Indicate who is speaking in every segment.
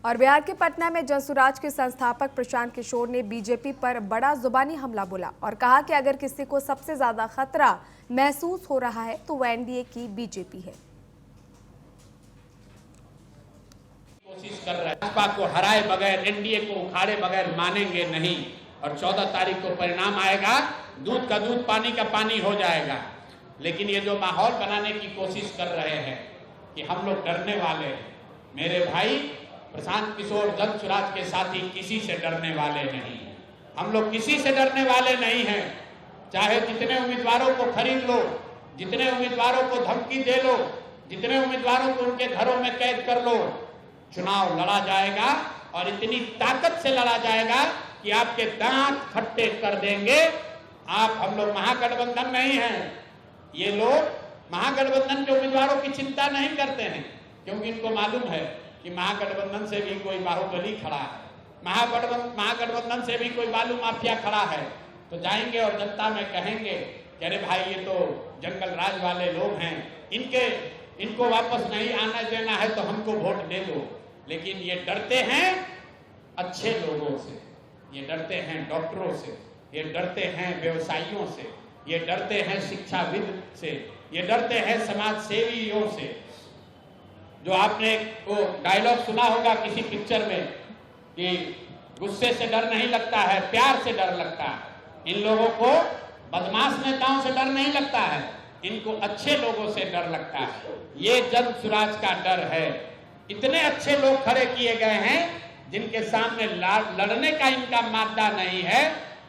Speaker 1: और बिहार के पटना में जनसुराज के संस्थापक प्रशांत किशोर ने बीजेपी पर बड़ा जुबानी हमला बोला और कहा कि अगर किसी को सबसे ज्यादा खतरा महसूस हो रहा है तो वो एनडीए की बीजेपी है।
Speaker 2: कोशिश कर रहा है, भाजपा को हराए बगैर, एनडीए को उखाड़े बगैर मानेंगे नहीं। और 14 तारीख को परिणाम आएगा, दूध का दूध पानी का पानी हो जाएगा। लेकिन ये जो माहौल बनाने की कोशिश कर रहे हैं कि हम लोग डरने वाले हैं, मेरे भाई प्रशांत किशोर जनसुराज के साथी किसी से डरने वाले नहीं हैं। हम लोग किसी से डरने वाले नहीं हैं। चाहे जितने उम्मीदवारों को खरीद लो, जितने उम्मीदवारों को धमकी दे लो, जितने उम्मीदवारों को उनके घरों में कैद कर लो, चुनाव लड़ा जाएगा और इतनी ताकत से लड़ा जाएगा कि आपके दांत खट्टे कर देंगे। आप, हम लोग महागठबंधन नहीं हैं। ये लोग महागठबंधन के उम्मीदवारों की चिंता नहीं करते हैं, क्योंकि इनको मालूम है कि महागठबंधन से भी कोई बाहुबली खड़ा है, महागठबंधन से भी कोई बालू माफिया खड़ा है। तो जाएंगे और जनता में कहेंगे कि अरे भाई ये तो जंगल राज वाले लोग हैं, इनको वापस नहीं आने देना है तो हमको वोट दे दो। लेकिन ये डरते हैं अच्छे लोगों से, ये डरते हैं डॉक्टरों से, ये डरते हैं व्यवसायियों से, ये डरते हैं शिक्षाविद से, ये डरते हैं समाज सेवियों से। जो आपने वो डायलॉग सुना होगा किसी पिक्चर में कि गुस्से से डर नहीं लगता है, प्यार से डर लगता है। इन लोगों को बदमाश नेताओं से डर नहीं लगता है, इनको अच्छे लोगों से डर लगता है। ये जनसुराज का डर है। इतने अच्छे लोग खड़े किए गए हैं जिनके सामने लड़ने का इनका मादा नहीं है,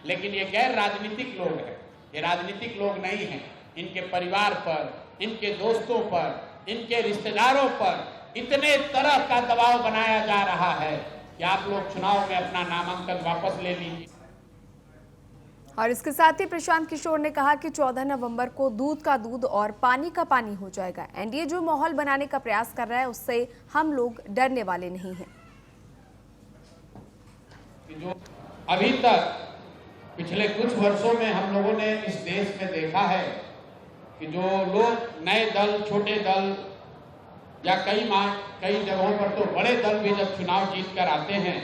Speaker 2: लेकिन ये गैर राजनीतिक लोग हैं, ये राजनीतिक लोग नहीं हैं। इनके परिवार पर, इनके दोस्तों पर, इनके रिश्तेदारों पर इतने तरह का दबाव बनाया जा रहा है कि आप लोग चुनाव में अपना नामांकन वापस ले लीजिए।
Speaker 1: और इसके साथ ही प्रशांत किशोर ने कहा कि 14 नवंबर को दूध का दूध और पानी का पानी हो जाएगा। एनडीए जो माहौल बनाने का प्रयास कर रहा है उससे हम लोग डरने वाले नहीं हैं।
Speaker 2: जो अभी तक पिछले कुछ वर्षों में हम लोगों ने इस देश में देखा है कि जो लोग नए दल, छोटे दल या कई जगहों पर तो बड़े दल भी जब चुनाव जीत कर आते हैं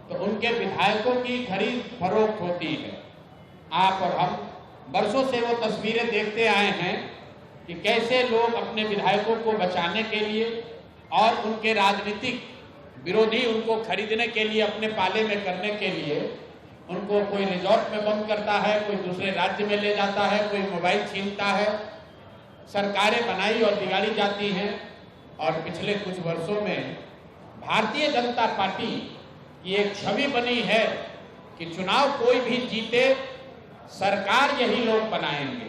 Speaker 2: तो उनके विधायकों की खरीद फरोख्त होती है। आप और हम वर्षों से वो तस्वीरें देखते आए हैं कि कैसे लोग अपने विधायकों को बचाने के लिए और उनके राजनीतिक विरोधी उनको खरीदने के लिए, अपने पाले में करने के लिए उनको कोई रिजॉर्ट में बंद करता है, कोई दूसरे राज्य में ले जाता है, कोई मोबाइल छीनता है। सरकारें बनाई और बिगाड़ी जाती हैं। और पिछले कुछ वर्षों में भारतीय जनता पार्टी की एक छवि बनी है कि चुनाव कोई भी जीते, सरकार यही लोग बनाएंगे।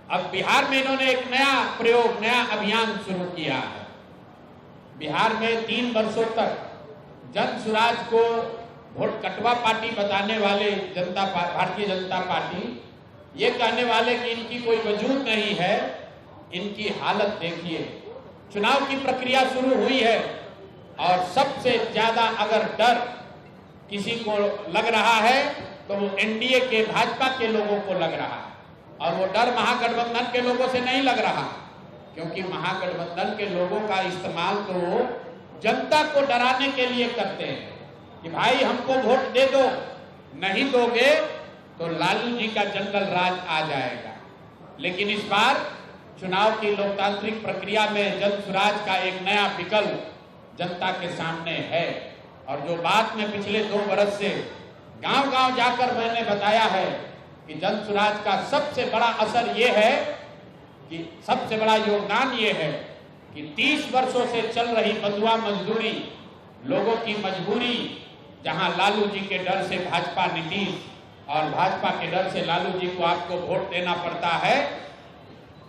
Speaker 2: अब बिहार में इन्होंने एक नया प्रयोग, नया अभियान शुरू किया है। बिहार में 3 वर्षों तक जनसुराज को वोट कटवा पार्टी बताने वाले भारतीय जनता पार्टी ये कहने वाले कि इनकी कोई वजूद नहीं है। इनकी हालत देखिए। चुनाव की प्रक्रिया शुरू हुई है और सबसे ज्यादा अगर डर किसी को लग रहा है तो वो एनडीए के, भाजपा के लोगों को लग रहा है। और वो डर महागठबंधन के लोगों से नहीं लग रहा, क्योंकि महागठबंधन के लोगों का इस्तेमाल तो जनता को डराने के लिए करते हैं कि भाई हमको वोट दे दो, नहीं दोगे तो लालू जी का जंगल राज आ जाएगा। लेकिन इस बार चुनाव की लोकतांत्रिक प्रक्रिया में जनसुराज का एक नया विकल्प जनता के सामने है। और जो बात में पिछले 2 वर्ष से गांव-गांव जाकर मैंने बताया है कि जनसुराज का सबसे बड़ा असर ये है कि सबसे बड़ा योगदान ये है कि 30 वर्षों से चल रही बंधुआ मजदूरी, लोगों की मजबूरी, जहां लालू जी के डर से भाजपा नीतीश और भाजपा के डर से लालू जी को आपको वोट देना पड़ता है,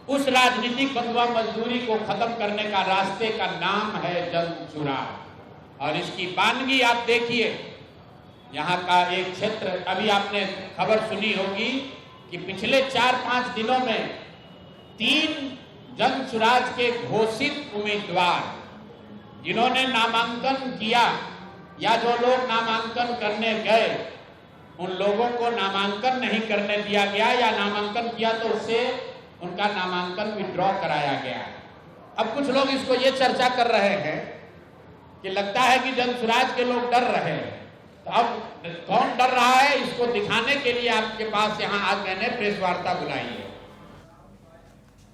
Speaker 2: उस राजनीतिक बंधुआ मजदूरी को खत्म करने का रास्ते का नाम है जनसुराज। और इसकी वानगी आप देखिए। यहाँ का एक क्षेत्र, अभी आपने खबर सुनी होगी कि पिछले 4-5 दिनों में 3 जनसुराज के घोषित उम्मीदवार जिन्होंने नामांकन किया या जो लोग नामांकन करने गए, उन लोगों को नामांकन नहीं करने दिया गया या नामांकन किया तो उससे उनका नामांकन विड्रॉ कराया गया। अब कुछ लोग इसको ये चर्चा कर रहे हैं कि लगता है कि जन स्वराज के लोग डर रहे हैं। तो अब कौन डर रहा है इसको दिखाने के लिए आपके पास यहाँ आज मैंने प्रेस वार्ता बुलाई है।